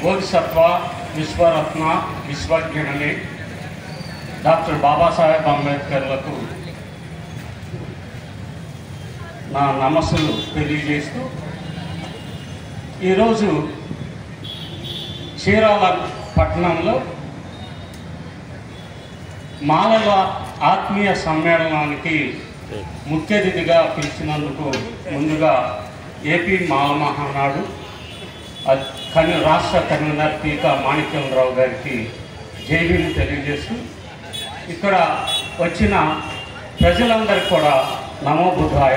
Bodhisattva విశ్వరత్న విశ్వజ్ఞుని doctor Babasaheb అంబేద్కర్లకు నా నమస్సులు తెలియజేస్తూ ఈరోజు చీరాల పట్టణంలో మాలల ఆత్మీయ సమ్మేళనానికి ముఖ్య అతిథిగా పిలిచినందుకు ముందుగా ఏపీ మాల మహానాడు రాష్ట్ర కన్వీనర్ టీకా మాణిక్యరావు గారికి జైబీలు తెలియజేస్తూ ఇక్కడ వచ్చిన ప్రజలందరికీ కూడా నమో బుద్ధాయ.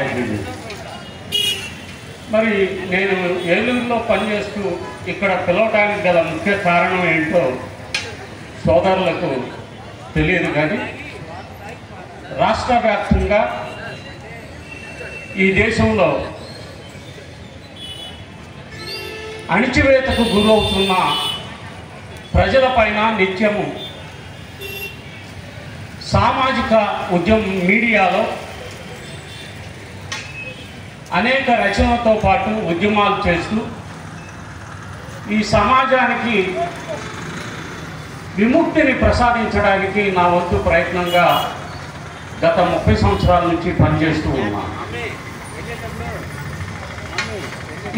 మరి నేను ఏలూరులో పనిచేస్తూ ఇక్కడ పిలవటానికి గల ముఖ్య కారణం ఏంటో సోదరులకు తెలియదు, కానీ రాష్ట్ర వ్యాప్తంగా ఈ దేశంలో అణిచివేతకు గురవుతున్న ప్రజలపైన నిత్యము సామాజిక ఉద్యమం మీడియాలో అనేక రచనలతో పాటు ఉద్యమాలు చేస్తూ ఈ సమాజానికి విముక్తిని ప్రసాదించడానికి నా వంతు ప్రయత్నంగా గత 30 సంవత్సరాల నుంచి పనిచేస్తూ ఉన్నాను.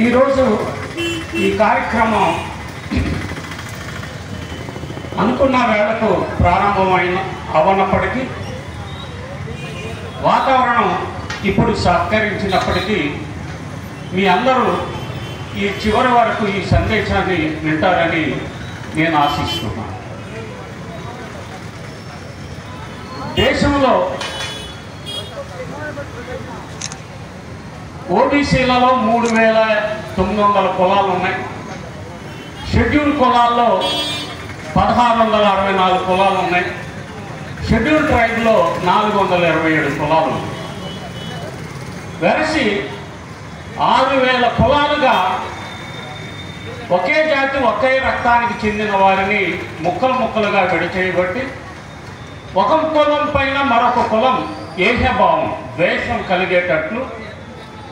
ఈరోజు ఈ కార్యక్రమం అనుకున్న వేళకు ప్రారంభమైన అవనప్పటికీ వాతావరణం ఇప్పుడు సహకరించినప్పటికీ మీ అందరూ ఈ చివరి వరకు ఈ సందేశాన్ని వింటారని నేను ఆశిస్తున్నాను. దేశంలో ఓబీసీలలో 3,900 కులాలు ఉన్నాయి. షెడ్యూల్ కులాల్లో 1,664 కులాలు ఉన్నాయి. షెడ్యూల్ ట్రైబ్లో 427 కులాలు ఉన్నాయి. వెరసి 6,000 కులాలుగా ఒకే జాతి ఒకే రక్తానికి చెందిన వారిని ముక్కలుగా విడచేయబట్టి ఒక కులం పైన మరొక కులం ఏహ్యభావం ద్వేషం కలిగేటట్లు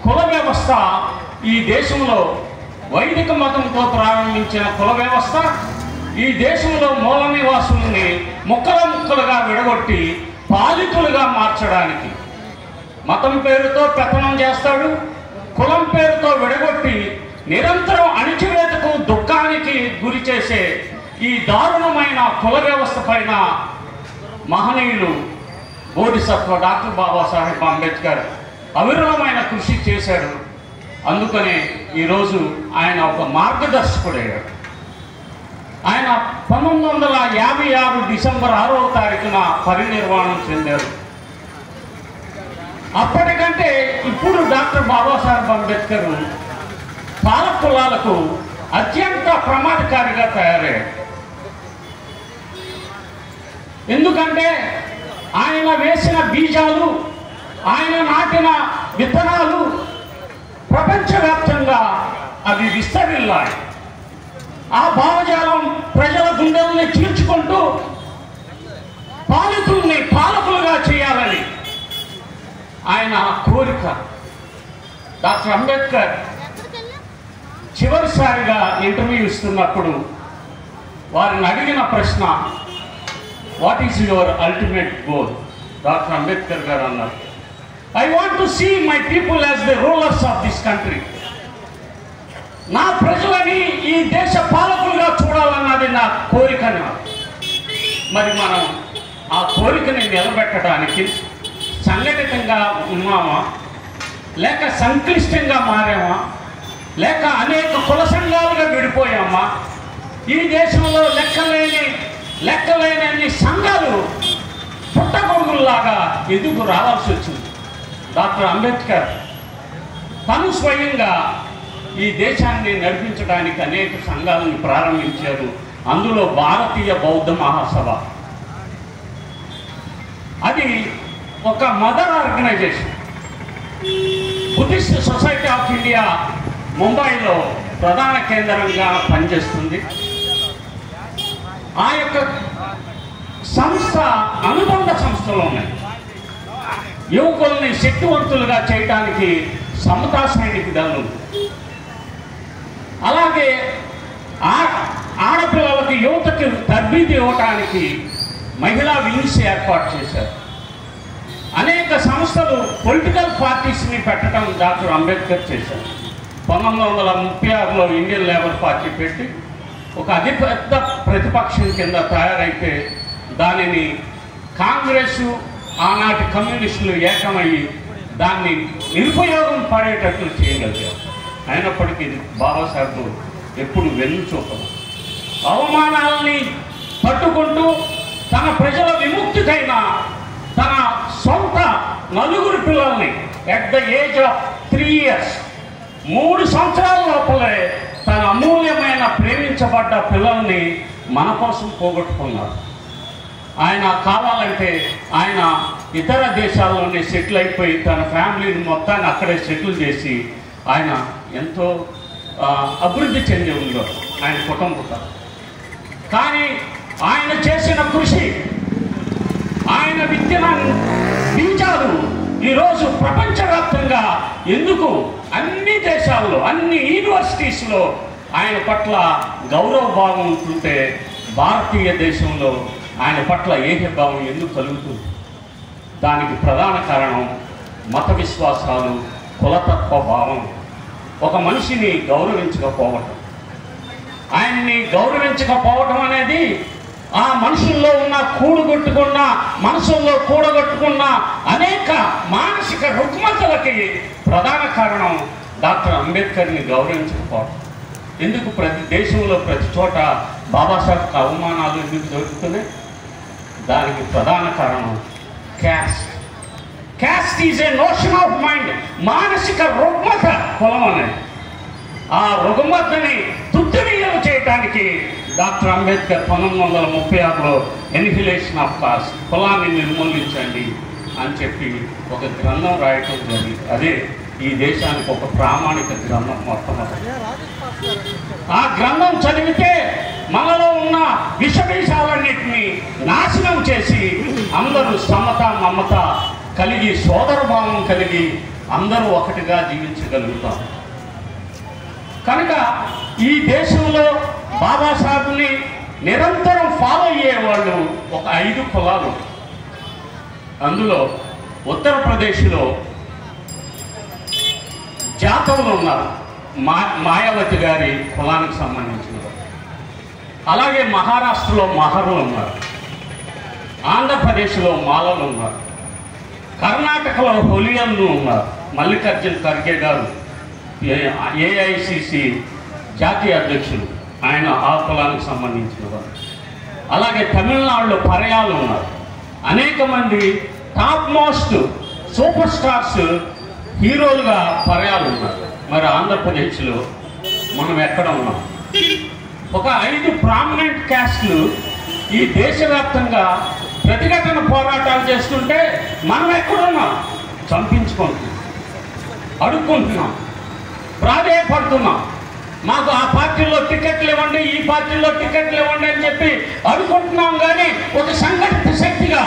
కుల వ్యవస్థ ఈ దేశంలో వైదిక మతంతో ప్రారంభించిన కుల వ్యవస్థ ఈ దేశంలో మూల నివాసుల్ని ముక్కలుగా విడగొట్టి పాలితులుగా మార్చడానికి మతం పేరుతో పెత్తనం చేస్తాడు, కులం పేరుతో విడగొట్టి నిరంతరం అణిచివేతకు దుఃఖానికి గురి చేసే ఈ దారుణమైన కుల వ్యవస్థ పైన మహనీయులు బోధిసత్వ డాక్టర్ బాబాసాహెబ్ అంబేద్కర్ అవిరళమైన కృషి చేశాడు. అందుకనే ఈరోజు ఆయన ఒక మార్గదర్శకుడయ్యాడు. ఆయన 1956 డిసెంబర్ 6వ తారీఖున పరినిర్వాణం చెందారు. అప్పటికంటే ఇప్పుడు డాక్టర్ బాబాసాహెబ్ అంబేద్కర్ పాల కులాలకు అత్యంత ప్రమాదకారిగా తయారయ్యాడు. ఎందుకంటే ఆయన వేసిన బీజాలు, ఆయన నాటిన విత్తనాలు ప్రపంచవ్యాప్తంగా అవి విస్తరిల్లాయి. ఆ భావజాలం ప్రజల గుండెల్ని చీల్చుకుంటూ పాలితుల్ని పాలకులుగా చేయాలని ఆయన కోరిక. డాక్టర్ అంబేద్కర్ చివరిసారిగా ఇంటర్వ్యూ ఇస్తున్నప్పుడు వారిని అడిగిన ప్రశ్న, what is your ultimate goal? Doctor Ambedkar గారు అన్నారు, I want to see my people as the rulers of this country. నా ప్రజలని ఈ దేశ పాలకులుగా చూడాలన్నది నా కోరికను. మరి మనం ఆ కోరికని నిలబెట్టడానికి సంఘటితంగా ఉన్నామా, లేక సంక్లిష్టంగా మారామా, లేక అనేక కుల సంఘాలుగా విడిపోయామా? ఈ దేశంలో లెక్కలేని సంఘాలు పుట్టగొడుగుల్లాగా ఎదుగు రావాల్సి వచ్చింది. డాక్టర్ అంబేద్కర్ తను స్వయంగా ఈ దేశాన్ని నడిపించడానికి అనేక సంఘాలను ప్రారంభించారు. అందులో భారతీయ బౌద్ధ మహాసభ, అది ఒక mother organisation. Buddhist Society of India ముంబైలో ప్రధాన కేంద్రంగా పనిచేస్తుంది. ఆ యొక్క సంస్థ అనుబంధ సంస్థలు ఉన్నాయి. యువకుల్ని శక్తివంతులుగా చేయడానికి సమతా సైనిక దళం, తర్బీదు ఇవ్వటానికి మహిళా వింగ్స్ ఏర్పాటు చేశారు. అనేక సంస్థలు పొలిటికల్ పార్టీస్ని పెట్టడం డాక్టర్ అంబేద్కర్ చేశారు. 1936లో ఇండియన్ లేబర్ పార్టీ పెట్టి ఒక అతిపెద్ద ప్రతిపక్షం కింద తయారైతే దానిని కాంగ్రెస్ ఆనాటి కమ్యూనిస్టులు ఏకమయ్యి దాన్ని నిరుపయోగం పడేటట్లు చేయగలిగారు. అయినప్పటికీ బాబాసాహెబ్ ఎప్పుడు వెన్నుచూపరు. అవమానాలని పట్టుకుంటూ తన ప్రజల విముక్తికైన తన సొంత నలుగురు పిల్లల్ని at the age of 3 years 3 సంవత్సరాల లోపలే తన అమూల్యమైన ప్రేమించబడ్డ పిల్లల్ని మన కోసం పోగొట్టుకున్నారు. ఆయన కావాలంటే ఆయన ఇతర దేశాల్లోనే సెటిల్ అయిపోయి తన ఫ్యామిలీని మొత్తాన్ని అక్కడే సెటిల్ చేసి ఆయన ఎంతో అభివృద్ధి చెంది ఉన్నారు ఆయన కుటుంబం. కానీ ఆయన చేసిన కృషి, ఆయన విద్యన బీజాలు ఈరోజు ప్రపంచవ్యాప్తంగా ఎందుకు అన్ని దేశాల్లో అన్ని యూనివర్సిటీస్లో ఆయన పట్ల గౌరవ భావం ఉంటుంటే భారతీయ దేశంలో ఆయన పట్ల ఏకభావం ఎందుకు కలుగుతుంది? దానికి ప్రధాన కారణం మత విశ్వాసాలు, కులతత్వ భావం, ఒక మనిషిని గౌరవించకపోవటం. ఆయన్ని గౌరవించకపోవటం అనేది ఆ మనుషుల్లో ఉన్న కూడగొట్టుకున్న మనసుల్లో కూడగొట్టుకున్న అనేక మానసిక రుగ్మతలకి ప్రధాన కారణం డాక్టర్ అంబేద్కర్ని గౌరవించకపోవడం. ఎందుకు ప్రతి దేశంలో ప్రతి చోట బాబాసాహెబ్ అవమానాలు ఎందుకు జరుగుతున్నాయి? దానికి ప్రధాన కారణం caste. Caste is a notion of mind. మానసిక రుగ్మత కులం అనేది. ఆ రుగ్మతని తుత్తునీయం చేయడానికి డాక్టర్ అంబేద్కర్ 1936లో ఎన్హిలేషన్ ఆఫ్ కాస్ట్, కులాన్ని నిర్మూలించండి అని చెప్పి ఒక గ్రంథం రాయటం జరిగింది. అదే ఈ దేశానికి ఒక ప్రామాణిక గ్రంథం మొట్టమొదటి. ఆ గ్రంథం చదివితే మనలో ఉన్న విషబీజాలన్నింటినీ నాశనం చేసి అందరూ సమత మమత కలిగి సోదర భావం కలిగి అందరూ ఒకటిగా జీవించగలుగుతాం. కనుక ఈ దేశంలో బాబాసాహెబ్ని నిరంతరం ఫాలో అయ్యేవాళ్ళు ఒక 5 కులాలు. అందులో ఉత్తరప్రదేశ్లో జాతవులు ఉన్నారు, మాయావతి గారి కులానికి సంబంధించిన. అలాగే మహారాష్ట్రలో మహర్లు ఉన్నారు, ఆంధ్రప్రదేశ్లో మాలలు ఉన్నారు, కర్ణాటకలో హొలియన్లు ఉన్నారు. మల్లికార్జున్ ఖర్గే గారు ఏఐసిసి జాతీయ అధ్యక్షులు, ఆయన ఆ కులానికి సంబంధించిన వారు. అలాగే తమిళనాడులో పరయాలు ఉన్నారు. అనేక మంది టాప్ మోస్ట్ సూపర్ స్టార్స్ హీరోలుగా పరయాలు ఉన్నారు. మరి ఆంధ్రప్రదేశ్లో మనం ఎక్కడ ఉన్నాం? ఒక 5 ప్రామినెంట్ క్యాస్ట్లు ఈ దేశవ్యాప్తంగా ప్రతిఘటన పోరాటాలు చేస్తుంటే మనం ఎక్కడున్నాం? చంపించుకుంటున్నాం, అడుక్కుంటున్నాం, ప్రాధేయపడుతున్నాం. మాకు ఆ పార్టీలో టికెట్లు ఇవ్వండి, ఈ పార్టీలో టికెట్లు ఇవ్వండి అని చెప్పి అడుగుకుంటున్నాం. కానీ ఒక సంఘటిత శక్తిగా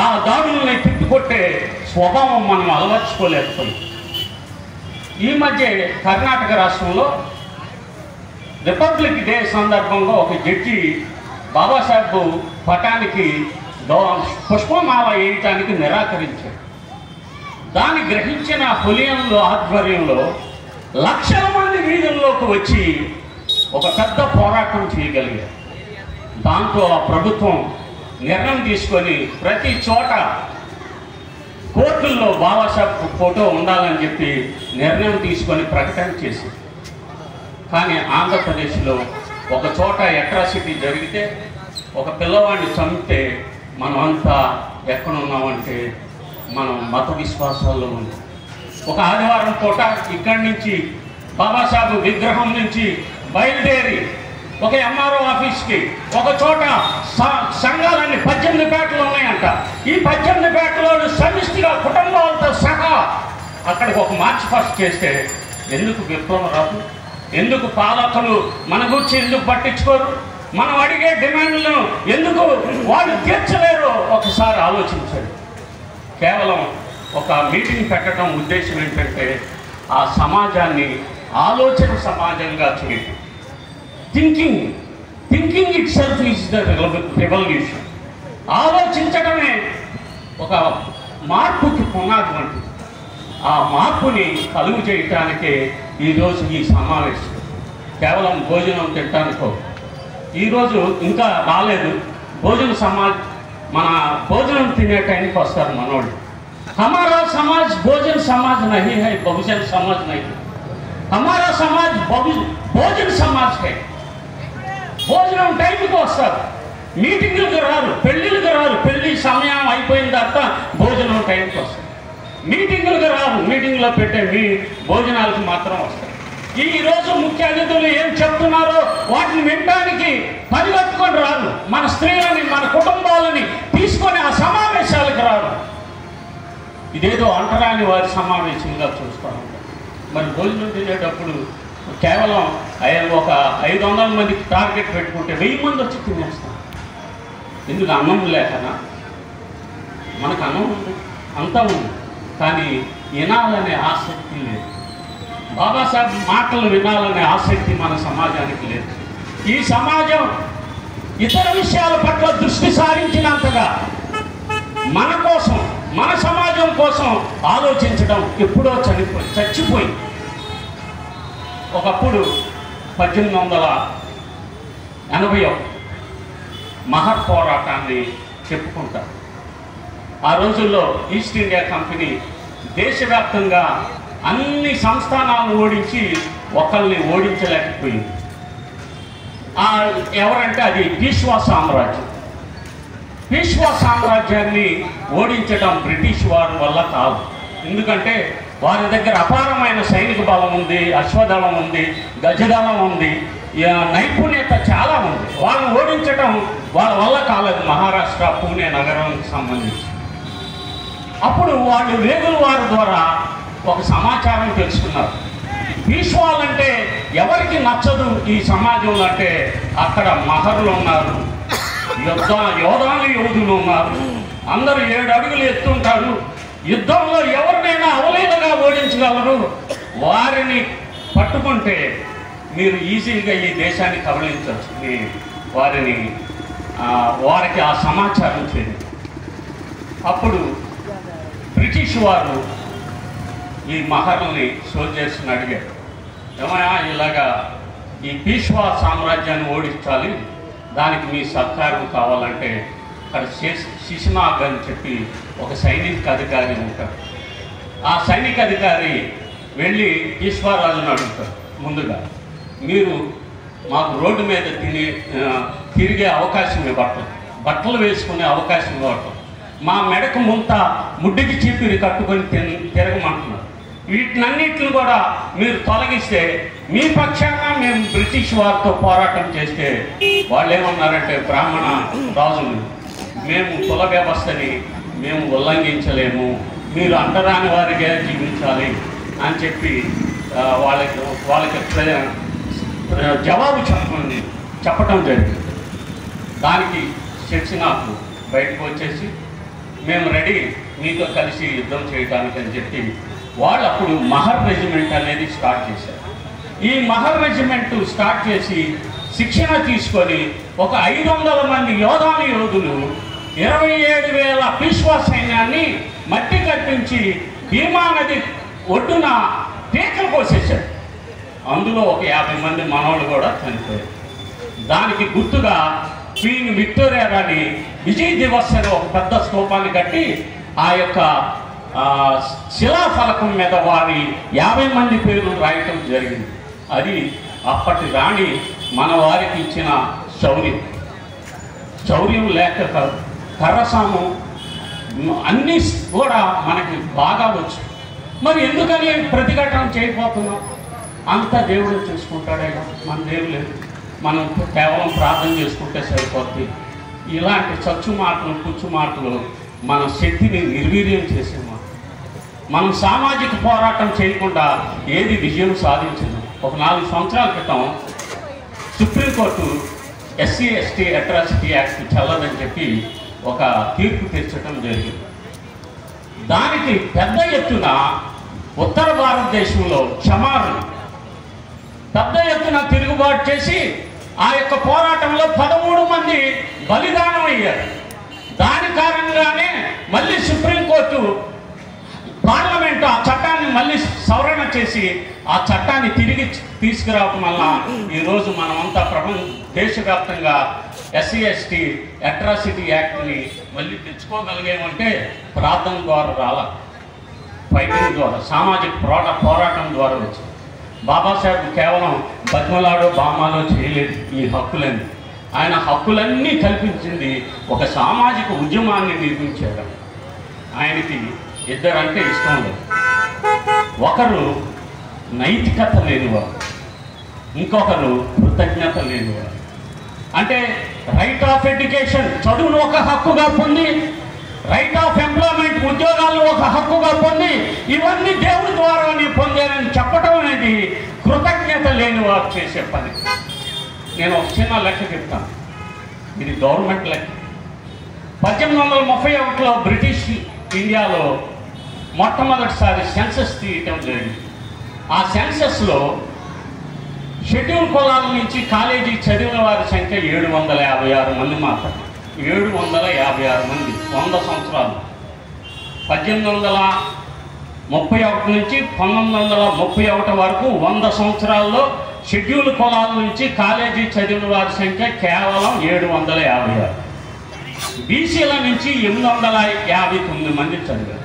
ఆ దాడుల్ని తిట్టుకొట్టే స్వభావం మనం అలవర్చుకోలేకపోయింది. ఈ మధ్య కర్ణాటక రాష్ట్రంలో రిపబ్లిక్ డే సందర్భంగా ఒక జడ్జి బాబాసాహెబ్ పటానికి పుష్పమాల వేయటానికి నిరాకరించారు. దాన్ని గ్రహించిన హొలియన్ల ఆధ్వర్యంలో లక్షల మంది వీధుల్లోకి వచ్చి ఒక పెద్ద పోరాటం చేయగలిగారు. దాంతో ఆ ప్రభుత్వం నిర్ణయం తీసుకొని ప్రతి చోట కోర్టుల్లో బాబాసాహెబ్ ఫోటో ఉండాలని చెప్పి నిర్ణయం తీసుకొని ప్రకటన చేసింది. కానీ ఆంధ్రప్రదేశ్లో ఒక చోట అట్రాసిటీ జరిగితే, ఒక పిల్లవాడిని చంపితే మనం అంతా ఎక్కడున్నామంటే మనం మత విశ్వాసాల్లో ఉన్నాం. ఒక ఆదివారం పూట ఇక్కడి నుంచి బాబాసాహెబ్ విగ్రహం నుంచి బయలుదేరి ఒక ఎంఆర్ఓ ఆఫీస్కి ఒక చోట సంఘాలన్నీ 18 పేటలు ఉన్నాయంట. ఈ 18 పేటలో సమిష్టిగా కుటుంబాలతో సహా అక్కడికి ఒక మార్చ్ పాస్ట్ చేస్తే ఎందుకు విప్లవం రాదు? ఎందుకు పాలకులు మన గురించి ఎందుకు పట్టించుకోరు? మనం అడిగే డిమాండ్లను ఎందుకు వాళ్ళు తీర్చలేరు? ఒకసారి ఆలోచించండి. కేవలం ఒక మీటింగ్ పెట్టడం ఉద్దేశం ఏంటంటే ఆ సమాజాన్ని ఆలోచన సమాజంగా చేయడం, thinking thinking itself is the revolution. ఆలోచించడమే ఒక మార్పుకి పునాది వంటిది. ఆ మార్పుని కలుగు చేయటానికే ఈరోజు ఈ సమావేశం. కేవలం భోజనం తినటానికో. ఈరోజు ఇంకా రాలేదు భోజన సమాజ్, మన భోజనం తినే టైంకి వస్తారు మనోళ్ళు. हमारा समाज भोजन समाज नहीं है, बहुजन समाज नहीं है. हमारा समाज भोजन समाज है. భోజనం టైంకి వస్తారు, మీటింగులకు రారు, పెళ్ళిళ్ళకి రారు. పెళ్ళి సమయం అయిపోయిన తర్వాత భోజనం టైంకి వస్తారు. మీటింగులకు రారు, మీటింగ్లో పెట్టే భోజనాలకు మాత్రం వస్తారు. ఈరోజు ముఖ్య అతిథులు ఏం చెప్తున్నారో వాటిని వినడానికి పరిగెత్తుకొని రారు. మన స్త్రీలని, మన కుటుంబాలని తీసుకొని ఆ సమావేశాలకు రారు. ఇదేదో అంటరాని వారి సమావేశంగా చూస్తూ ఉంటారు. మరి భోజనం తినేటప్పుడు కేవలం ఒక 500 మందికి టార్గెట్ పెట్టుకుంటే 1000 మంది వచ్చి తినేస్తాం. ఎందుకు? అన్నం లేకనా? మనకు అన్నం ఉంది, అంతా ఉంది, కానీ వినాలనే ఆసక్తి లేదు. బాబాసాహెబ్ మాటలు వినాలనే ఆసక్తి మన సమాజానికి లేదు. ఈ సమాజం ఇతర విషయాల పట్ల దృష్టి సారించినంతగా మన కోసం, మన సమాజం కోసం ఆలోచించడం ఎప్పుడో చచ్చిపోయింది. ఒకప్పుడు 1880 మహర్ పోరాటాన్ని చెప్పుకుంటారు. ఆ రోజుల్లో ఈస్ట్ ఇండియా కంపెనీ దేశవ్యాప్తంగా అన్ని సంస్థానాలను ఓడించి ఒకళ్ళని ఓడించలేకపోయింది. ఎవరంటే అది పీష్వా సామ్రాజ్యం. పీష్వా సామ్రాజ్యాన్ని ఓడించడం బ్రిటిష్ వారి వల్ల కాదు. ఎందుకంటే వారి దగ్గర అపారమైన సైనిక బలం ఉంది, అశ్వదళం ఉంది, గజదళం ఉంది, నైపుణ్యత చాలా ఉంది. వాళ్ళని ఓడించడం వాళ్ళ వల్ల కాలేదు. మహారాష్ట్ర పూణే నగరానికి సంబంధించి అప్పుడు వాళ్ళు రేగుల వారి ద్వారా ఒక సమాచారం తెలుసుకున్నారు. పీష్వాలంటే ఎవరికి నచ్చదు ఈ సమాజంలో అంటే అక్కడ మహర్లు ఉన్నారు, యోధులు ఉన్నారు, అందరూ 7 అడుగులు ఎత్తుంటారు. యుద్ధంలో ఎవరినైనా అవలీలగా ఓడించగలరు. వారిని పట్టుకుంటే మీరు ఈజీగా ఈ దేశాన్ని కబళించవచ్చు. వారికి ఆ సమాచారం చేయండి. అప్పుడు బ్రిటిష్ వారు ఈ మహర్ని సోల్జర్స్ని అడిగారు, ఏమయ్యా ఇలాగా ఈ పీష్వా సామ్రాజ్యాన్ని ఓడించాలి, దానికి మీ సహకారం కావాలంటే అక్కడ శిశునాగ్ అని చెప్పి ఒక సైనిక అధికారి ఉంటారు. ఆ సైనిక అధికారి వెళ్ళి ఈశ్వరరాజుని అడుగుతారు, ముందుగా మీరు మాకు రోడ్డు మీద తిరిగే అవకాశం ఇవ్వటం, బట్టలు వేసుకునే అవకాశం ఇవ్వటం, మా మెడకు ముంత ముడ్డికి చీపిరి కట్టుకొని తిరగమంటున్నారు. వీటినన్నిటిని కూడా మీరు తొలగిస్తే మీ పక్షాన మేము బ్రిటిష్ వారితో పోరాటం చేస్తే వాళ్ళు ఏమన్నారంటే, బ్రాహ్మణ రాజులు మేము కుల వ్యవస్థని మేము ఉల్లంఘించలేము, మీరు అంటరాని వారిగా జీవించాలి అని చెప్పి వాళ్ళకి జవాబు చెప్పటం జరిగింది. దానికి శిక్షణకు బయటకు వచ్చేసి మేము రెడీ మీతో కలిసి యుద్ధం చేయడానికి అని చెప్పి వాళ్ళు అప్పుడు మహర్ రెజిమెంట్ అనేది స్టార్ట్ చేశారు. ఈ మహర్ రెజిమెంట్ స్టార్ట్ చేసి శిక్షణ తీసుకొని ఒక 500 మంది యోధులు 27,000 పీష్వా సైన్యాన్ని మట్టి కట్టించి భీమా నది ఒడ్డున పీకలు కోసేశారు. అందులో ఒక 50 మంది మనోళ్ళు కూడా చనిపోయారు. దానికి గుర్తుగా క్వీన్ విక్టోరియా రాణి విజయ్ దివస్ అని ఒక పెద్ద స్తూపాన్ని కట్టి ఆ యొక్క శిలాఫలకం మీద వారి 50 మంది పేర్లు రాయటం జరిగింది. అది అప్పటి రాణి మన వారికి ఇచ్చిన శౌర్యం లేక కర్రసాము అన్నీ కూడా మనకి బాగా వచ్చు. మరి ఎందుకని ప్రతిఘటన చేయకపోతున్నాం? అంతా దేవుడు చూసుకుంటాడే, మన దేవుడు లేదు. మనం కేవలం ప్రార్థన చేసుకుంటే సరిపోద్ది. ఇలాంటి చచ్చు మాటలు, పుచ్చు మాటలు మన శక్తిని నిర్వీర్యం చేసేమా. మనం సామాజిక పోరాటం చేయకుండా ఏది విజయం సాధించదు. ఒక 4 సంవత్సరాల క్రితం సుప్రీంకోర్టు SC/ST అట్రాసిటీ యాక్ట్ చెల్లదని చెప్పి ఒక తీర్పు తెచ్చడం జరిగింది. దానికి పెద్ద ఎత్తున ఉత్తర భారతదేశంలో క్షమారులు పెద్ద ఎత్తున తిరుగుబాటు చేసి ఆ యొక్క పోరాటంలో 13 మంది బలిదానం అయ్యారు. దాని కారణంగానే మళ్ళీ సుప్రీంకోర్టు పార్లమెంటు ఆ చట్టాన్ని మళ్ళీ సవరణ చేసి ఆ చట్టాన్ని తిరిగి తీసుకురావడం వల్ల ఈరోజు మనమంతా దేశవ్యాప్తంగా SC ST అట్రాసిటీ యాక్ట్ని మళ్ళీ తెచ్చుకోగలిగామంటే ప్రార్థన ద్వారా రాల, ఫైటింగ్ ద్వారా, సామాజిక పోరాటం ద్వారా వచ్చింది. బాబాసాహెబ్ కేవలం బతిమలాడో బామాలో చేయలేదు ఈ హక్కులన్నీ. ఆయన హక్కులన్నీ కల్పించింది ఒక సామాజిక ఉద్యమాన్ని నిర్మించాడు. ఆయనకి ఇద్దరంటే ఇష్టం లేదు. ఒకరు నైతికత లేనివారు, ఇంకొకరు కృతజ్ఞత లేనివారు. అంటే రైట్ ఆఫ్ ఎడ్యుకేషన్, చదువును ఒక హక్కుగా పొంది, రైట్ ఆఫ్ ఎంప్లాయ్మెంట్, ఉద్యోగాలను ఒక హక్కుగా పొంది, ఇవన్నీ దేవుడి ద్వారా నేను పొందానని చెప్పడం అనేది కృతజ్ఞత లేని వారు చేసే పని. నేను ఒక చిన్న లెక్క చెప్తాను, ఇది గవర్నమెంట్ లెక్క. 1831లో బ్రిటిష్ ఇండియాలో మొట్టమొదటిసారి సెన్సస్ తీయటం జరిగింది. ఆ సెన్సస్లో షెడ్యూల్ కులాల నుంచి కాలేజీ చదివిన వారి సంఖ్య 756 మంది మాత్రమే. 756 మంది 100 సంవత్సరాలు. 1831 నుంచి 1931 వరకు 100 సంవత్సరాల్లో షెడ్యూల్ కులాల నుంచి కాలేజీ చదివిన వారి సంఖ్య కేవలం 756. బీసీల నుంచి 859 మంది చదివారు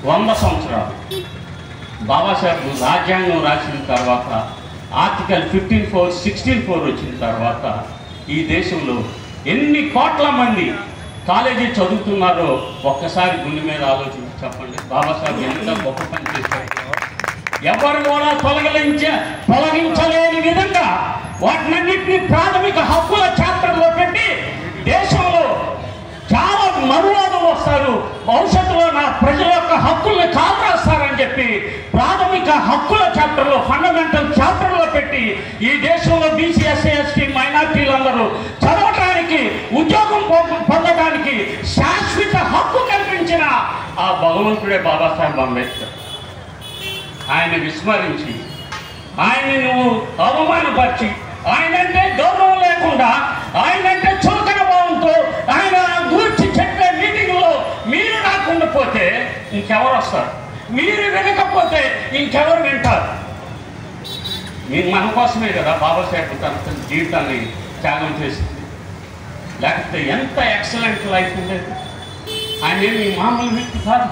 100 సంవత్సరాలు. బాబాసాహెబ్ రాజ్యాంగం రాసిన తర్వాత, ఆర్టికల్ 16 వచ్చిన తర్వాత ఈ దేశంలో ఎన్ని కోట్ల మంది కాలేజీ చదువుతున్నారో ఒక్కసారి గుండె మీద ఆలోచించి చెప్పండి. బాబాసాహెబ్ ఎంత గొప్ప పని చేశారు. ఎవరు కూడా తొలగించలేని విధంగా వాటినన్నింటినీ ప్రాథమిక హక్కుల చాప్టర్లో పెట్టి దేశంలో చాలా మరువాదులు వస్తారు, భవిష్యత్తులో నా ప్రజల యొక్క హక్కుల్ని కాపాస్తారని చెప్పి ప్రాథమిక హక్కుల చాప్టర్లో, ఫండమెంటల్ చాప్టర్లో పెట్టి ఈ దేశంలో బీసీ SC ST మైనార్టీలందరూ చదవటానికి, ఉద్యోగం పొందడానికి శాశ్వత హక్కు కల్పించిన ఆ భగవంతుడే బాబాసాహెబ్ అంబేద్కర్. ఆయన విస్మరించి, ఆయన్ని నువ్వు అవమానపరిచి, ఆయనంటే గౌరవం లేకుండా, ఆయనంటే చులకన భావంతో ఆయన గురించి చెప్పే మీటింగ్లో మీరు రాకుండా పోతే ఇంకెవరు వస్తారు? మీరు వినకపోతే ఇంకెవరు వింటారు? మీరు మన కోసమే కదా బాబాసాహెబ్ తన జీవితాన్ని త్యాగం చేసింది. లేకపోతే ఎంత ఎక్సలెంట్ లైఫ్ ఉండేది. ఆయన ఏమి మామూలు వ్యక్తి కాదు,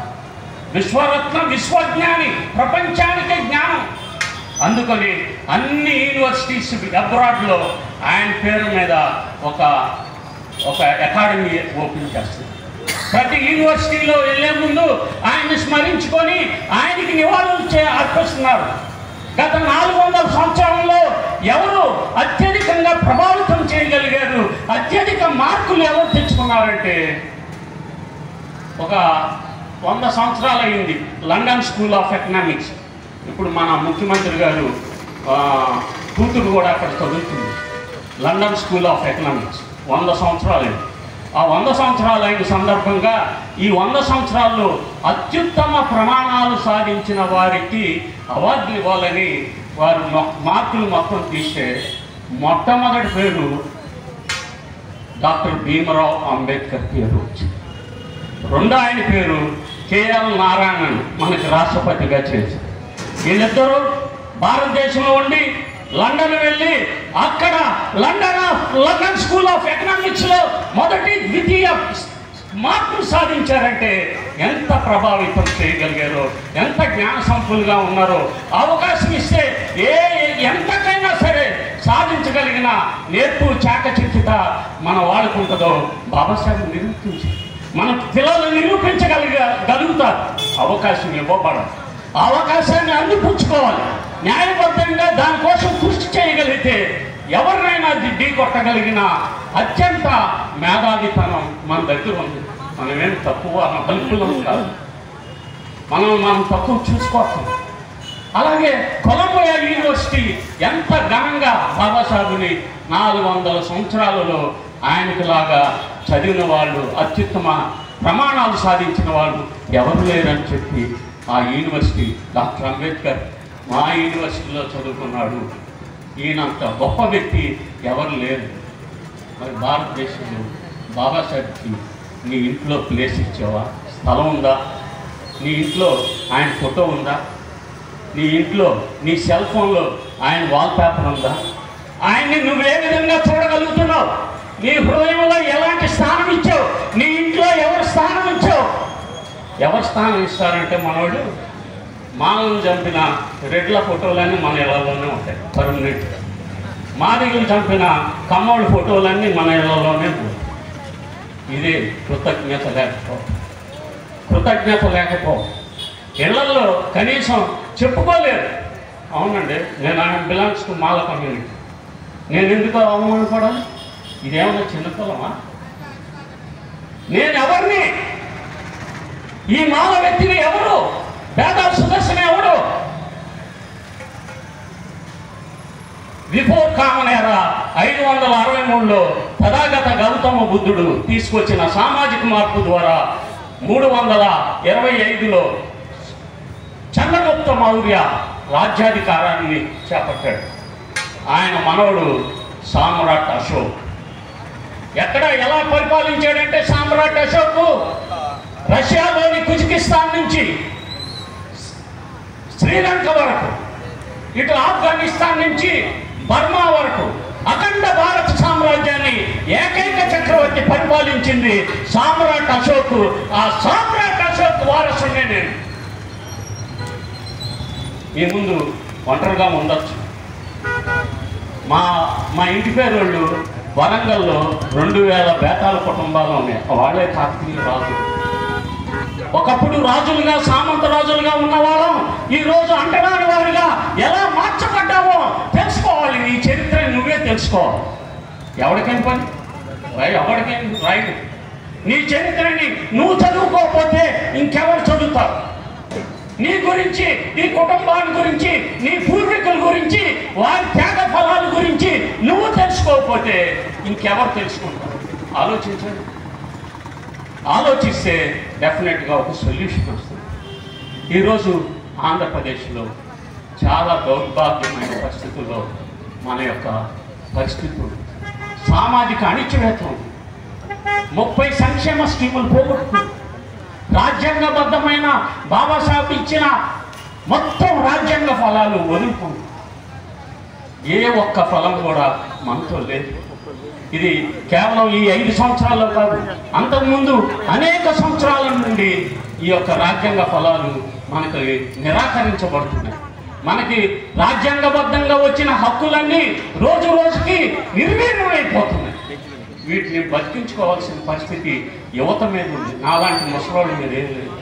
విశ్వరత్న, విశ్వజ్ఞాని, ప్రపంచానికి జ్ఞానం. అందుకని అన్ని యూనివర్సిటీస్ అబ్రాడ్లో ఆయన పేరు మీద ఒక అకాడమీ ఓపెన్ చేస్తుంది. ప్రతి యూనివర్సిటీలో వెళ్ళే ముందు ఆయన్ని స్మరించుకొని ఆయనకి నివాళులు అర్పిస్తున్నారు. గత 400 సంవత్సరాల్లో ఎవరు అత్యధికంగా ప్రభావితం చేయగలిగారు, అత్యధిక మార్కులు ఎవరు తెచ్చుకున్నారంటే ఒక 100 సంవత్సరాలు అయింది లండన్ స్కూల్ ఆఫ్ ఎకనామిక్స్. ఇప్పుడు మన ముఖ్యమంత్రి గారు కూతురు కూడా అక్కడ చదువుతుంది. లండన్ స్కూల్ ఆఫ్ ఎకనామిక్స్ 100 సంవత్సరాలు అయింది. ఆ 100 సంవత్సరాలు అయిన సందర్భంగా ఈ 100 సంవత్సరాల్లో అత్యుత్తమ ప్రమాణాలు సాధించిన వారికి అవార్డులు ఇవ్వాలని వారు మార్కులు మొత్తం తీస్తే మొట్టమొదటి పేరు డాక్టర్ భీమరావు అంబేద్కర్ పేరు వచ్చింది. రెండో ఆయన పేరు KL నారాయణన్, మనకి రాష్ట్రపతిగా చేశారు. వీళ్ళిద్దరూ భారతదేశంలో ఉండి లండన్ వెళ్ళి అక్కడ లండన్ స్కూల్ ఆఫ్ ఎకనామిక్స్లో మొదటి, ద్వితీయ మార్కులు సాధించారంటే ఎంత ప్రభావితం చేయగలిగారో, ఎంత జ్ఞాన సంపన్నులుగా ఉన్నారో. అవకాశం ఇస్తే ఎంతకైనా సరే సాధించగలిగిన నేర్పు, చాకచక్యత మన వాళ్ళకు ఉంటుందో బాబాసాహెబ్ నిరూపించి మన పిల్లలు నిరూపించగలుగుతారు. అవకాశం ఇవ్వబడదు. ఆ అవకాశాన్ని అందిపుచ్చుకోవాలి. న్యాయబద్ధంగా దానికోసం కృషి చేయగలిగితే ఎవరినైనా ఢీ కొట్టగలిగిన అత్యంత మేధావితనం మన దగ్గర ఉంది. మనమేం తక్కువ బల్పులు కాదు, మనం తక్కువ చూసుకోవాలి. అలాగే కొలంబియా యూనివర్సిటీ ఎంత ఘనంగా బాబాసాహెబ్ని 400 సంవత్సరాలలో ఆయనకు లాగా చదివిన వాళ్ళు, అత్యుత్తమ ప్రమాణాలు సాధించిన వాళ్ళు ఎవరు లేరని చెప్పి ఆ యూనివర్సిటీ డాక్టర్ అంబేద్కర్ మా యూనివర్సిటీలో చదువుకున్నాడు, ఈయనంత గొప్ప వ్యక్తి ఎవరు లేరు. మరి భారతదేశంలో బాబాసాహెబ్కి నీ ఇంట్లో ప్లేస్ ఇచ్చావా? స్థలం ఉందా? నీ ఇంట్లో ఆయన ఫోటో ఉందా? నీ ఇంట్లో నీ సెల్ ఫోన్లో ఆయన వాల్పేపర్ ఉందా? ఆయన్ని నువ్వే విధంగా చూడగలుగుతున్నావు? నీ హృదయంలో ఎలాంటి స్థానం ఇచ్చావు? నీ ఇంట్లో ఎవరు స్థానం ఇచ్చావు? ఎవరు స్థానం ఇస్తారంటే మనవాడు మానవులు చంపిన రెడ్ల ఫోటోలన్నీ మన ఇళ్లలోనే ఉంటాయి పర్మనెంట్గా. మాదిగలు చంపిన కమ్మోళ్ళ ఫోటోలన్నీ మన ఇళ్లలోనే ఉంటాయి. ఇదే కృతజ్ఞత లేకపో ఇళ్లలో కనీసం చెప్పుకోలేరు. అవునండి, నేను ఆయన బిలాంగ్స్ టు మాల కమ్యూనిటీ, నేను ఎందుకు అవమానపడాలి? ఇదేమన్నా చిన్నతలమా? నేను ఎవరిని? ఈ మాల వ్యక్తిని ఎవరు? వేదాల సుదర్శన ఎవడు? బిఫోర్ కామన్ ఎరా 563లో తథాగత గౌతమ బుద్ధుడు తీసుకొచ్చిన సామాజిక మార్పు ద్వారా 325లో చంద్రగుప్త మౌర్య రాజ్యాధికారాన్ని చేపట్టాడు. ఆయన మనవడు సామ్రాట్ అశోక్. ఎక్కడ ఎలా పరిపాలించాడంటే సామ్రాట్ అశోక్ రష్యాలోని కుజకిస్తాన్ నుంచి శ్రీలంక వరకు, ఇటు ఆఫ్ఘనిస్తాన్ నుంచి బర్మా వరకు అఖండ భారత సామ్రాజ్యాన్ని ఏకైక చక్రవర్తి పరిపాలించింది సామ్రాట్ అశోక్. ఆ సామ్రాట్ అశోక్ వారసునే నేను. మీ ముందు ఒంటరిగా ఉండొచ్చు. మా ఇంటి పేరు వాళ్ళు వరంగల్లో 2000 బేతాల కుటుంబాలు ఉన్నాయి. వాళ్ళే కాకతీయ రాజు. ఒకప్పుడు రాజులుగా సామంత రాజులుగా ఉన్నవాళ్ళం ఈరోజు అంటరాని వారిగా ఎలా మార్చబడ్డామో తెలుసుకోవాలి. నీ చరిత్రని నువ్వే తెలుసుకోవాలి. ఎవరికైనా పని ఎవరికైనా రాయడు. నీ చరిత్రని నువ్వు చదువుకోకపోతే ఇంకెవరు చదువుతారు? నీ గురించి, నీ కుటుంబాన్ని గురించి, నీ పూర్వీకుల గురించి, వారి త్యాగ ఫలాల గురించి నువ్వు తెలుసుకోకపోతే ఇంకెవరు తెలుసుకుంటారు? ఆలోచించండి. ఆలోచిస్తే డెఫినెట్గా ఒక సొల్యూషన్ వస్తుంది. ఈరోజు ఆంధ్రప్రదేశ్లో చాలా దౌర్భాగ్యమైన పరిస్థితుల్లో మన యొక్క పరిస్థితులు, సామాజిక అణిచివేత ఉంది. 30 సంక్షేమ స్కీములు పోగొట్టుకుంది. రాజ్యాంగబద్ధమైన బాబాసాహెబ్ ఇచ్చిన మొత్తం రాజ్యాంగ ఫలాలు వదులుకుంది. ఏ ఒక్క ఫలం కూడా మనతో లేదు. ఇది కేవలం ఈ 5 సంవత్సరాల్లో కాదు, అంతకుముందు అనేక సంవత్సరాల నుండి ఈ యొక్క రాజ్యాంగ ఫలాలు మనకు నిరాకరించబడుతున్నాయి. మనకి రాజ్యాంగబద్ధంగా వచ్చిన హక్కులన్నీ రోజు రోజుకి నిర్వీర్యమైపోతున్నాయి. వీటిని బతికించుకోవాల్సిన పరిస్థితి యువత మీద ఉంది. నాలాంటి ముసలోళ్ళ మీద ఏం లేదు.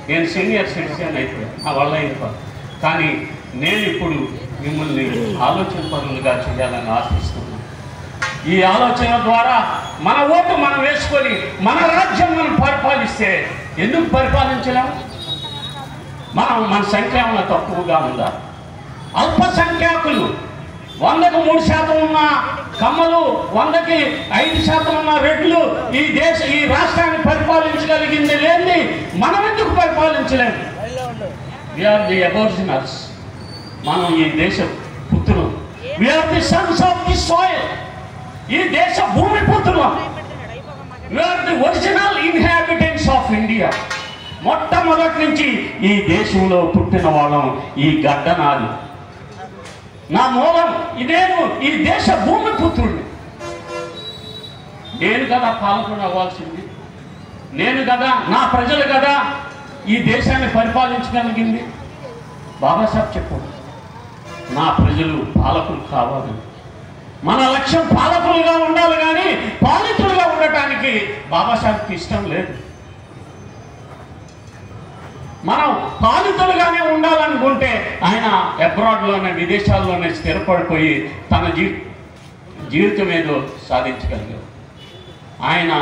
నేను సీనియర్ సిటిజన్ అయిపోయాను, నా వల్ల ఏం కాదు. కానీ నేను ఇప్పుడు మిమ్మల్ని ఆలోచన పరులుగా చేయాలని ఆశిస్తున్నాను. ఈ ఆలోచన ద్వారా మన ఓటు మనం వేసుకొని మన రాజ్యం మనం పరిపాలిస్తే ఎందుకు పరిపాలించలేము? మన సంఖ్య ఏమైనా తక్కువగా ఉందా? అల్పసంఖ్యాకులు 100కు 3% ఉన్న కమ్మలు, 100కి 5% ఉన్న రెడ్లు ఈ రాష్ట్రాన్ని పరిపాలించగలిగింది లేని మనం ఎందుకు పరిపాలించలేము? We are the aboriginals. మనం ఈ దేశ పుత్రులు. We are the sons of the soil. ఈ దేశ భూమి పుత్రులం. We are the original inhabitants of India. మొట్టమొదటి నుంచి ఈ దేశంలో పుట్టిన వాళ్ళం. ఈ గడ్డ నాది, నా మూలం ఇదేను. ఈ దేశ భూమి పుత్రుడిని. నేను కదా పాలకుడు అవ్వాల్సింది. నేను కదా, నా ప్రజలు కదా ఈ దేశాన్ని పరిపాలించగలిగింది. బాబాసాహెబ్ చెప్పాడు, నా ప్రజలు పాలకులు కావాలి. మన లక్ష్యం పాలకులుగా ఉండాలి, కానీ పాలితులుగా ఉండటానికి బాబాసాహెబ్కి ఇష్టం లేదు. మనం పాలితులుగానే ఉండాలనుకుంటే ఆయన అబ్రాడ్లోనే, విదేశాల్లోనే స్థిరపడిపోయి తన జీవితం ఏదో సాధించగలిగారు. ఆయన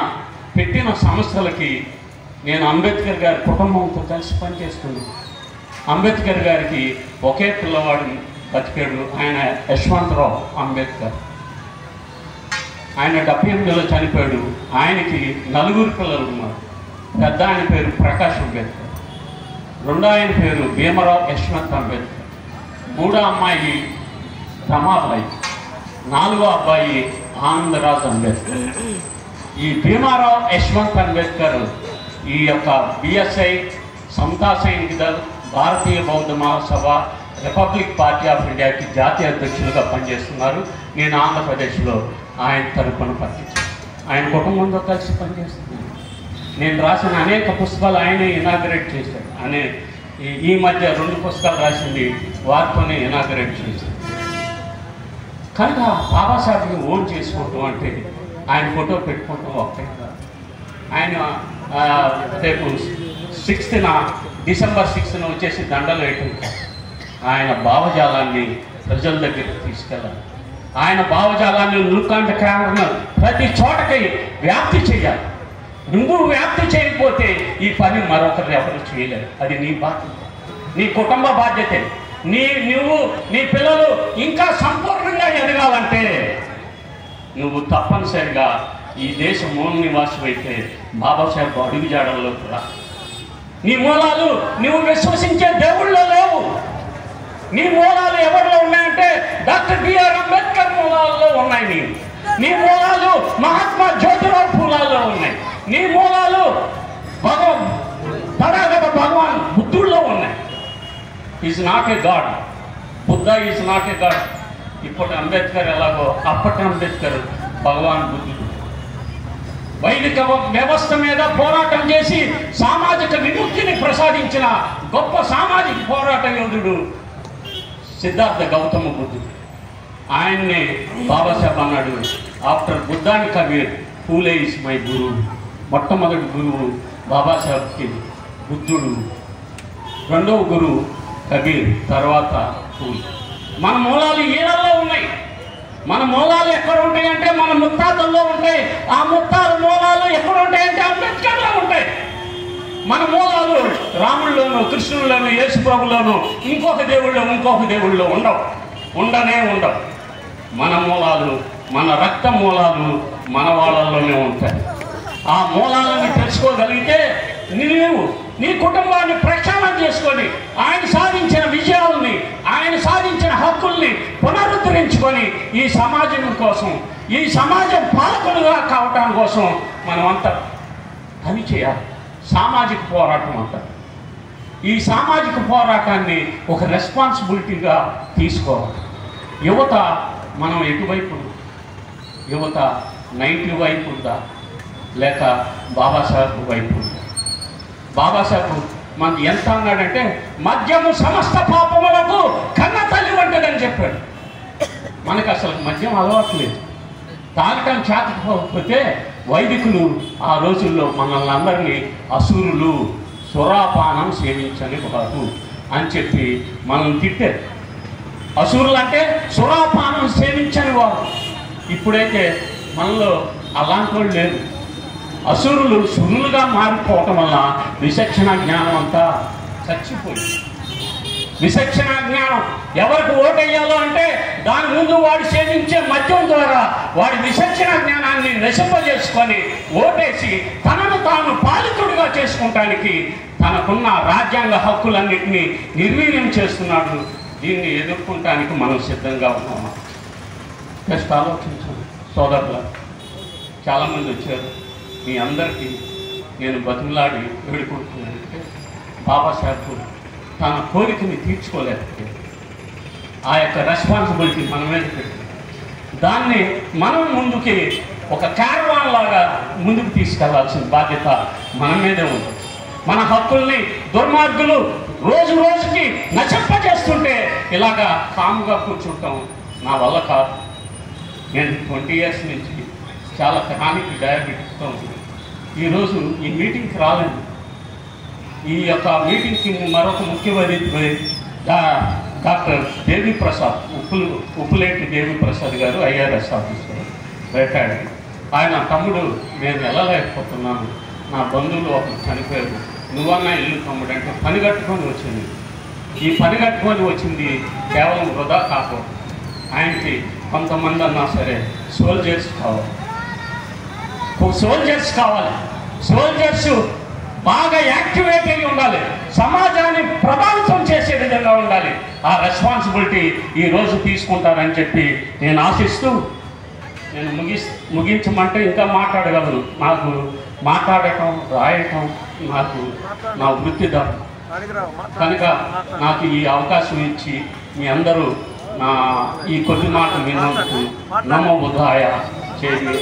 పెట్టిన సంస్థలకి నేను అంబేద్కర్ గారి కుటుంబంతో కలిసి పనిచేస్తున్నాను. అంబేద్కర్ గారికి ఒకే పిల్లవాడు బతికాడు, ఆయన యశ్వంతరావు అంబేద్కర్. ఆయన 78లో చనిపోయాడు. ఆయనకి 4 పిల్లలు ఉన్నారు. పెద్ద ఆయన పేరు ప్రకాష్ అంబేద్కర్, రెండో ఆయన పేరు భీమరావు యశ్వంత్ అంబేద్కర్, మూడో అమ్మాయి ప్రమాదమైంది. 4వ అబ్బాయి ఆనందరాజ్ అంబేద్కర్. ఈ భీమారావు యశ్వంత్ అంబేద్కర్ ఈ యొక్క బిఎస్ఐ, సమతా సైనిక దళ్, భారతీయ బౌద్ధ మహాసభ, రిపబ్లిక్ పార్టీ ఆఫ్ ఇండియాకి జాతీయ అధ్యక్షులుగా పనిచేస్తున్నారు. నేను ఆంధ్రప్రదేశ్లో ఆయన తరపున పనిచేస్తాను. ఆయన కుటుంబంతో కలిసి పనిచేస్తున్నాను. నేను రాసిన అనేక పుస్తకాలు ఆయనే ఇనాగరేట్ చేశాడు. ఈ మధ్య 2 పుస్తకాలు రాసింది వారితోనే ఇనాగరేట్ చేశాడు. కనుక బాబాసాహెబ్ని ఓన్ చేసుకోవటం అంటే ఆయన ఫోటో పెట్టుకోవటం ఒకటే కాదు. ఆయన రేపు 6న డిసెంబర్ 6న వచ్చేసి దండలు వేయటం కాదు. ఆయన భావజాలాన్ని ప్రజల దగ్గరికి తీసుకెళ్ళాలి. ఆయన భావజాలాన్ని నులుకంట కారణం ప్రతి చోటకి వ్యాప్తి చేయాలి. నువ్వు వ్యాప్తి చేయకపోతే ఈ పని మరొకరు ఎవరు చేయలేరు. అది నీ బాధ్యత, నీ కుటుంబ బాధ్యతే. నీ పిల్లలు ఇంకా సంపూర్ణంగా ఎదగాలంటే నువ్వు తప్పనిసరిగా ఈ దేశ మూల నివాసం అయితే బాబాసాహెబ్ అడుగుజాడల్లో రా. నీ మూలాలు నువ్వు విశ్వసించే దేవుళ్ళో లేవు. నీ మూలాలు ఎవరిలో ఉన్నాయంటే డాక్టర్ బిఆర్ అంబేద్కర్ మూలాల్లో ఉన్నాయి. నీ మూలాలు మహాత్మా జ్యోతిరావు ఫూలాల్లో ఉన్నాయి. నీ మూలాలు తడాగత భగవాన్ బుద్ధుల్లో ఉన్నాయి. Is not a God. Buddha is not a God. ఇప్పటి అంబేద్కర్ ఎలాగో అప్పటి అంబేద్కర్ భగవాన్ బుద్ధుడు. వైదిక వ్యవస్థ మీద పోరాటం చేసి సామాజిక విముక్తిని ప్రసాదించిన గొప్ప సామాజిక పోరాట యోధుడు సిద్ధార్థ గౌతమ బుద్ధుడు. ఆయన్నే బాబాసాహెబ్ అన్నాడు, ఆఫ్టర్ బుద్ధాని కబీర్ పూలే ఇస్ మై గురువు. మొట్టమొదటి గురువు బాబాసాహెబ్కి బుద్ధుడు, 2వ గురువు కబీర్, తర్వాత పూలే. మన మూలాలు ఈయనల్లో ఉన్నాయి. మన మూలాలు ఎక్కడ ఉంటాయంటే మన ముత్తాతల్లో ఉంటాయి. ఆ ముత్తాల మూలాలు ఎక్కడ ఉంటాయంటే అంబేద్కర్లో ఉంటాయి. మన మూలాలు రాముల్లోనూ, కృష్ణుల్లోనూ, యేసుప్రభులోనూ, ఇంకొక దేవుళ్ళు ఉండవు. మన మూలాలు, మన రక్త మూలాలు మన వాళ్ళల్లోనే ఉంటాయి. ఆ మూలాలను తెలుసుకోగలిగితే నీవు నీ కుటుంబాన్ని ప్రక్షాళన చేసుకొని ఆయన సాధించిన విజయాలని, ఆయన సాధించిన హక్కుల్ని పునరుద్ధరించుకొని ఈ సమాజం కోసం, ఈ సమాజం పాలకులుగా కావటం కోసం మనమంతా పని చేయాలి. సామాజిక పోరాటం అంటారు. ఈ సామాజిక పోరాటాన్ని ఒక రెస్పాన్సిబిలిటీగా తీసుకోవాలి. యువత మనం ఎటువైపు, యువత 90 వైపు ఉందా లేక బాబాసాహెబ్ వైపు ఉందా? బాబాసాహెబ్ మనకి ఎంత అన్నాడంటే మద్యము సమస్త పాపములకు కన్న తల్లి వంటిదని చెప్పాడు. మనకు అసలు మద్యం అలవాట్లేదు. తాగటం చేతకపోతే వైదికులు ఆ రోజుల్లో మనల్ని అందరినీ అసురులు, సురాపానం సేవించని వారు అని చెప్పి మనం తిట్టారు. అసురులు అంటే సురాపానం సేవించని వారు. ఇప్పుడైతే మనలో అలాంటి వాళ్ళు లేరు. అసురులు సురులుగా మారిపోవటం వల్ల విచక్షణ జ్ఞానం అంతా చచ్చిపోయింది. విచక్షణ జ్ఞానం ఎవరికి ఓటేయాలో అంటే దాని ముందు వాడు సేవించే మద్యం ద్వారా వాడి విచక్షణ జ్ఞానాన్ని నశింపజేసుకొని ఓటేసి తనను తాను పాలితుడిగా చేసుకుంటానికి తనకున్న రాజ్యాంగ హక్కులన్నింటినీ నిర్వీర్యం చేస్తున్నాడు. దీన్ని ఎదుర్కొనటానికి మనం సిద్ధంగా ఉన్నాము. జస్ట్ ఆలోచించండి సోదరులు. చాలామంది వచ్చారు. మీ అందరికీ నేను బతిమలాడి వేడుకుంటున్నానంటే బాబాసాహెబ్ తన కోరికని తీర్చుకోలేకపోతే ఆ యొక్క రెస్పాన్సిబిలిటీ మన మీద పెట్టి దాన్ని మనం ముందుకి ఒక క్యారవాన్ లాగా ముందుకు తీసుకెళ్లాల్సిన బాధ్యత మన మీదే ఉంది. మన హక్కుల్ని దుర్మార్గులు రోజు రోజుకి నశింపజేస్తుంటే ఇలాగా కాముగా కూర్చుంటాం నా వల్ల కాదు. నేను 20 years నుంచి చాలా క్రానిక్ డయాబెటిక్తో ఉంది. ఈరోజు ఈ మీటింగ్కి రాలేదు. ఈ యొక్క మీటింగ్కి మరొక ముఖ్య అతిథి డాక్టర్ దేవి ప్రసాద్, ఉప్పులేటి దేవి ప్రసాద్ గారు, ఐఆర్ఎస్ ఆఫీసర్, రిటైర్డ్. ఆయన తమ్ముడు నేను వెళ్ళలేకపోతున్నాను, నా బంధువులు ఒకరు చనిపోయారు, నువ్వన్నా ఇల్లు తమ్ముడు అంటే పని కట్టుకొని వచ్చింది. ఈ పని కట్టుకొని వచ్చింది కేవలం వృధా కాకూడదు. ఆయనకి కొంతమంది అన్నా సరే సోల్జర్స్ కావాలి. సోల్జర్స్ బాగా యాక్టివేట్ అయి ఉండాలి, సమాజాన్ని ప్రభావితం చేసే విధంగా ఉండాలి. ఆ రెస్పాన్సిబిలిటీ ఈరోజు తీసుకుంటారని చెప్పి నేను ఆశిస్తూ నేను ముగించమంటే ఇంకా మాట్లాడగలను. నాకు మాట్లాడటం రాయటం నా వృత్తి ధర్మం కనుక నాకు ఈ అవకాశం ఇచ్చి మీ అందరూ ఈ కొద్ది మాటలు విన్నందుకు నమో బుద్ధాయ చేయండి.